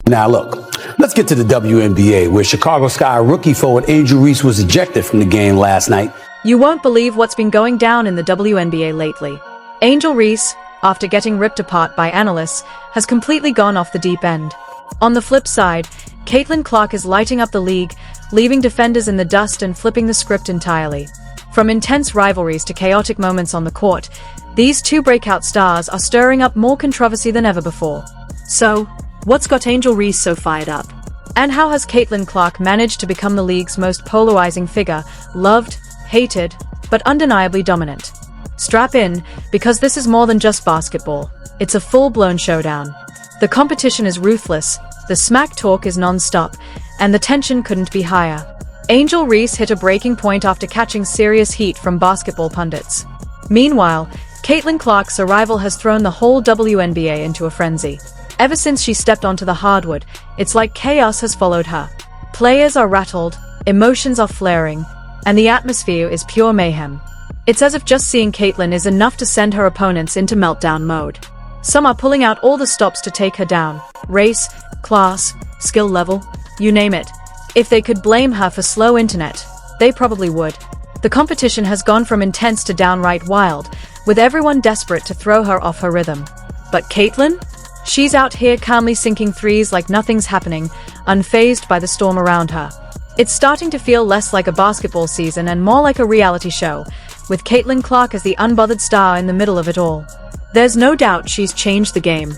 Now look, let's get to the WNBA, where Chicago Sky rookie forward Angel Reese was ejected from the game last night. You won't believe what's been going down in the WNBA lately. Angel Reese, after getting ripped apart by analysts, has completely gone off the deep end. On the flip side, Caitlin Clark is lighting up the league, leaving defenders in the dust and flipping the script entirely. From intense rivalries to chaotic moments on the court, these two breakout stars are stirring up more controversy than ever before. So, what's got Angel Reese so fired up? And how has Caitlin Clark managed to become the league's most polarizing figure, loved, hated, but undeniably dominant? Strap in, because this is more than just basketball. It's a full-blown showdown. The competition is ruthless, the smack talk is non-stop, and the tension couldn't be higher. Angel Reese hit a breaking point after catching serious heat from basketball pundits. Meanwhile, Caitlin Clark's arrival has thrown the whole WNBA into a frenzy. Ever since she stepped onto the hardwood, it's like chaos has followed her. Players are rattled, emotions are flaring, and the atmosphere is pure mayhem. It's as if just seeing Caitlin is enough to send her opponents into meltdown mode. Some are pulling out all the stops to take her down. Race, class, skill level, you name it. If they could blame her for slow internet, they probably would. The competition has gone from intense to downright wild, with everyone desperate to throw her off her rhythm. But Caitlin? She's out here calmly sinking threes like nothing's happening, unfazed by the storm around her. It's starting to feel less like a basketball season and more like a reality show, with Caitlin Clark as the unbothered star in the middle of it all. There's no doubt she's changed the game.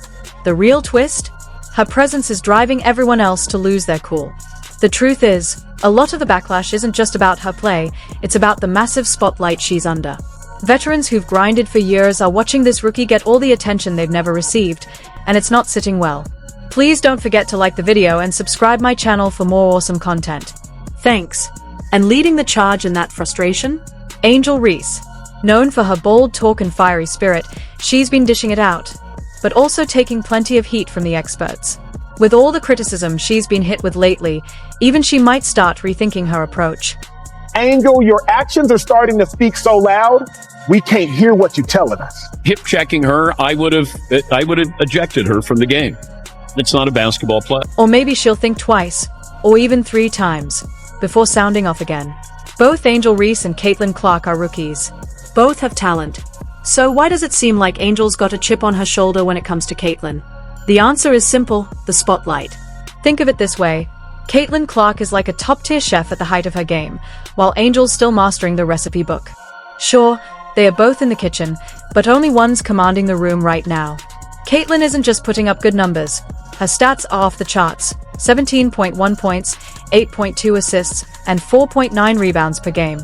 The real twist? Her presence is driving everyone else to lose their cool. The truth is, a lot of the backlash isn't just about her play, it's about the massive spotlight she's under. Veterans who've grinded for years are watching this rookie get all the attention they've never received, and it's not sitting well. Please don't forget to like the video and subscribe my channel for more awesome content. Thanks. And leading the charge in that frustration? Angel Reese. Known for her bold talk and fiery spirit, she's been dishing it out, but also taking plenty of heat from the experts. With all the criticism she's been hit with lately, even she might start rethinking her approach. Angel, your actions are starting to speak so loud, we can't hear what you're telling us. Hip checking her, I would have ejected her from the game. It's not a basketball play. Or maybe she'll think twice, or even 3 times, before sounding off again. Both Angel Reese and Caitlin Clark are rookies. Both have talent. So why does it seem like Angel's got a chip on her shoulder when it comes to Caitlin? The answer is simple: the spotlight. Think of it this way. Caitlin Clark is like a top-tier chef at the height of her game, while Angel's still mastering the recipe book. Sure, they are both in the kitchen, but only one's commanding the room right now. Caitlin isn't just putting up good numbers. Her stats are off the charts: 17.1 points, 8.2 assists, and 4.9 rebounds per game.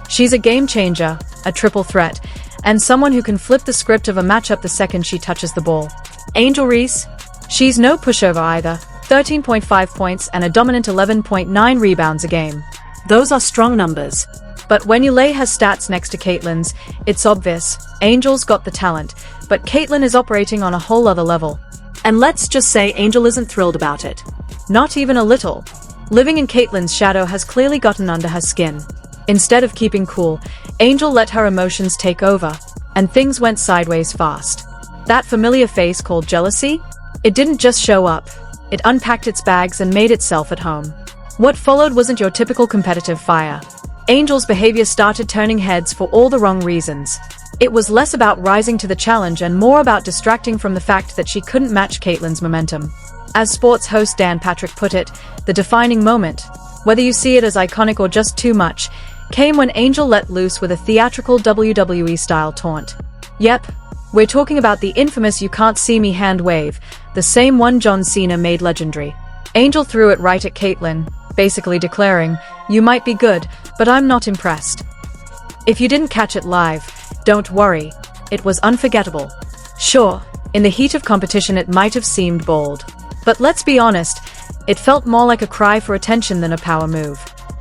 She's a game changer, a triple threat, and someone who can flip the script of a matchup the second she touches the ball. Angel Reese? She's no pushover either. 13.5 points and a dominant 11.9 rebounds a game. Those are strong numbers. But when you lay her stats next to Caitlin's, it's obvious. Angel's got the talent, but Caitlin is operating on a whole other level. And let's just say Angel isn't thrilled about it. Not even a little. Living in Caitlin's shadow has clearly gotten under her skin. Instead of keeping cool, Angel let her emotions take over, and things went sideways fast. That familiar face called jealousy? It didn't just show up. It unpacked its bags and made itself at home. What followed wasn't your typical competitive fire. Angel's behavior started turning heads for all the wrong reasons. It was less about rising to the challenge and more about distracting from the fact that she couldn't match Caitlin's momentum. As sports host Dan Patrick put it, the defining moment, whether you see it as iconic or just too much, came when Angel let loose with a theatrical WWE-style taunt. Yep, we're talking about the infamous "you can't see me" hand wave, the same one John Cena made legendary. Angel threw it right at Caitlin, basically declaring, "You might be good, but I'm not impressed." If you didn't catch it live, don't worry, it was unforgettable. Sure, in the heat of competition it might have seemed bold. But let's be honest, it felt more like a cry for attention than a power move.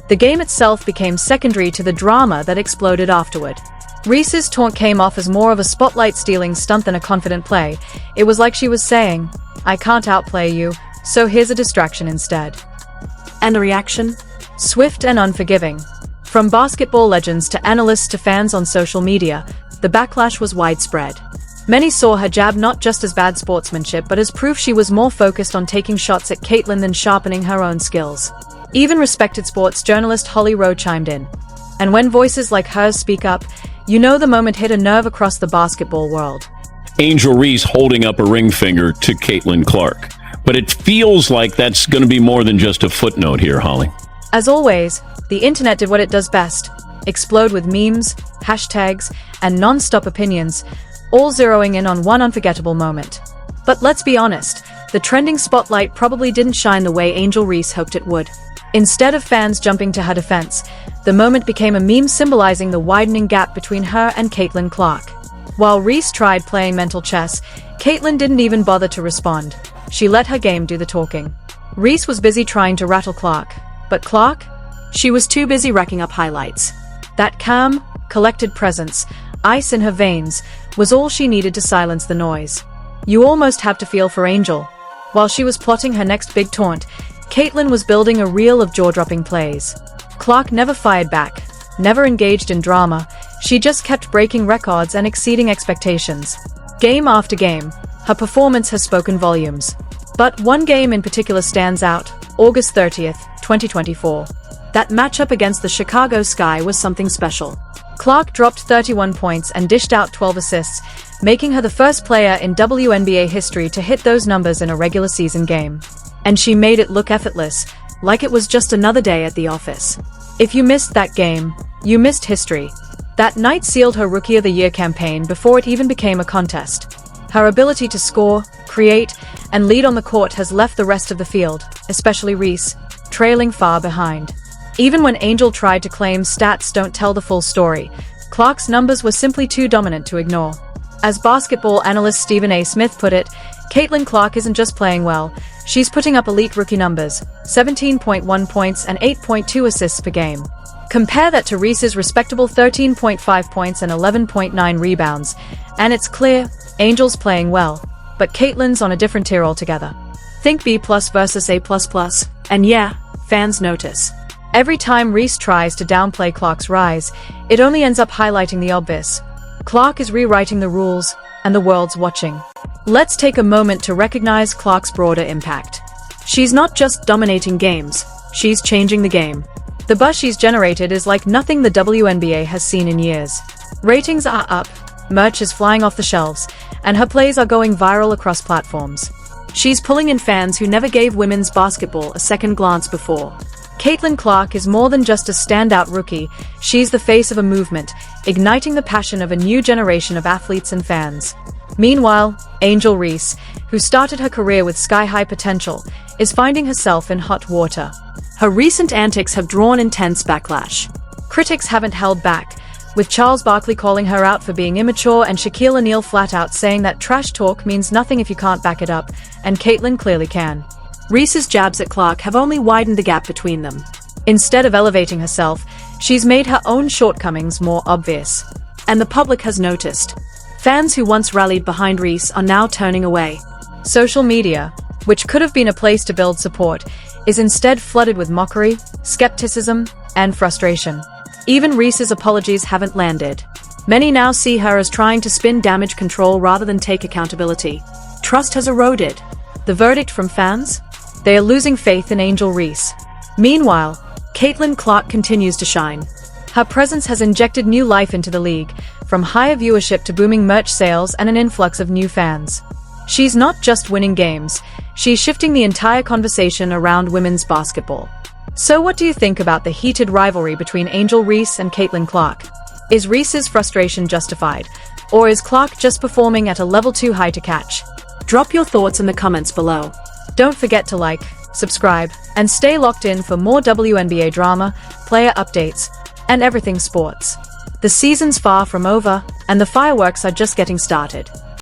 The game itself became secondary to the drama that exploded afterward. Reese's taunt came off as more of a spotlight-stealing stunt than a confident play. It was like she was saying, "I can't outplay you, so here's a distraction instead." And the reaction? Swift and unforgiving. From basketball legends to analysts to fans on social media, the backlash was widespread. Many saw her jab not just as bad sportsmanship but as proof she was more focused on taking shots at Caitlyn than sharpening her own skills. Even respected sports journalist Holly Rowe chimed in. And when voices like hers speak up, you know the moment hit a nerve across the basketball world. Angel Reese holding up a ring finger to Caitlin Clark. But it feels like that's going to be more than just a footnote here, Holly. As always, the internet did what it does best. Explode with memes, hashtags, and non-stop opinions, all zeroing in on one unforgettable moment. But let's be honest, the trending spotlight probably didn't shine the way Angel Reese hoped it would. Instead of fans jumping to her defense, the moment became a meme symbolizing the widening gap between her and Caitlin Clark. While Reese tried playing mental chess, Caitlin didn't even bother to respond. She let her game do the talking. Reese was busy trying to rattle Clark, but Clark? She was too busy racking up highlights. That calm, collected presence, ice in her veins, was all she needed to silence the noise. You almost have to feel for Angel. While she was plotting her next big taunt, Caitlin was building a reel of jaw-dropping plays. Clark never fired back, never engaged in drama. She just kept breaking records and exceeding expectations. Game after game, her performance has spoken volumes. But one game in particular stands out, August 30th, 2024. That matchup against the Chicago Sky was something special. Clark dropped 31 points and dished out 12 assists, making her the first player in WNBA history to hit those numbers in a regular season game. And she made it look effortless, like it was just another day at the office. If you missed that game, you missed history. That night sealed her Rookie of the Year campaign before it even became a contest. Her ability to score, create, and lead on the court has left the rest of the field, especially Reese, trailing far behind. Even when Angel tried to claim stats don't tell the full story, Clark's numbers were simply too dominant to ignore. As basketball analyst Stephen A. Smith put it, Caitlin Clark isn't just playing well, she's putting up elite rookie numbers, 17.1 points and 8.2 assists per game. Compare that to Reese's respectable 13.5 points and 11.9 rebounds, and it's clear, Angel's playing well, but Caitlin's on a different tier altogether. Think B+ versus A++, and yeah, fans notice. Every time Reese tries to downplay Clark's rise, it only ends up highlighting the obvious. Clark is rewriting the rules, and the world's watching. Let's take a moment to recognize Clark's broader impact. She's not just dominating games, she's changing the game. The buzz she's generated is like nothing the WNBA has seen in years. Ratings are up, merch is flying off the shelves, and her plays are going viral across platforms. She's pulling in fans who never gave women's basketball a second glance before. Caitlin Clark is more than just a standout rookie, she's the face of a movement, igniting the passion of a new generation of athletes and fans. Meanwhile, Angel Reese, who started her career with sky-high potential, is finding herself in hot water. Her recent antics have drawn intense backlash. Critics haven't held back, with Charles Barkley calling her out for being immature and Shaquille O'Neal flat out saying that trash talk means nothing if you can't back it up, and Caitlin clearly can. Reese's jabs at Clark have only widened the gap between them. Instead of elevating herself, she's made her own shortcomings more obvious. And the public has noticed. Fans who once rallied behind Reese are now turning away. Social media, which could have been a place to build support, is instead flooded with mockery, skepticism, and frustration. Even Reese's apologies haven't landed. Many now see her as trying to spin damage control rather than take accountability. Trust has eroded. The verdict from fans? They are losing faith in Angel Reese. Meanwhile, Caitlin Clark continues to shine. Her presence has injected new life into the league, from higher viewership to booming merch sales and an influx of new fans. She's not just winning games, she's shifting the entire conversation around women's basketball. So what do you think about the heated rivalry between Angel Reese and Caitlin Clark? Is Reese's frustration justified, or is Clark just performing at a level too high to catch? Drop your thoughts in the comments below. Don't forget to like, subscribe, and stay locked in for more WNBA drama, player updates, and everything sports. The season's far from over, and the fireworks are just getting started.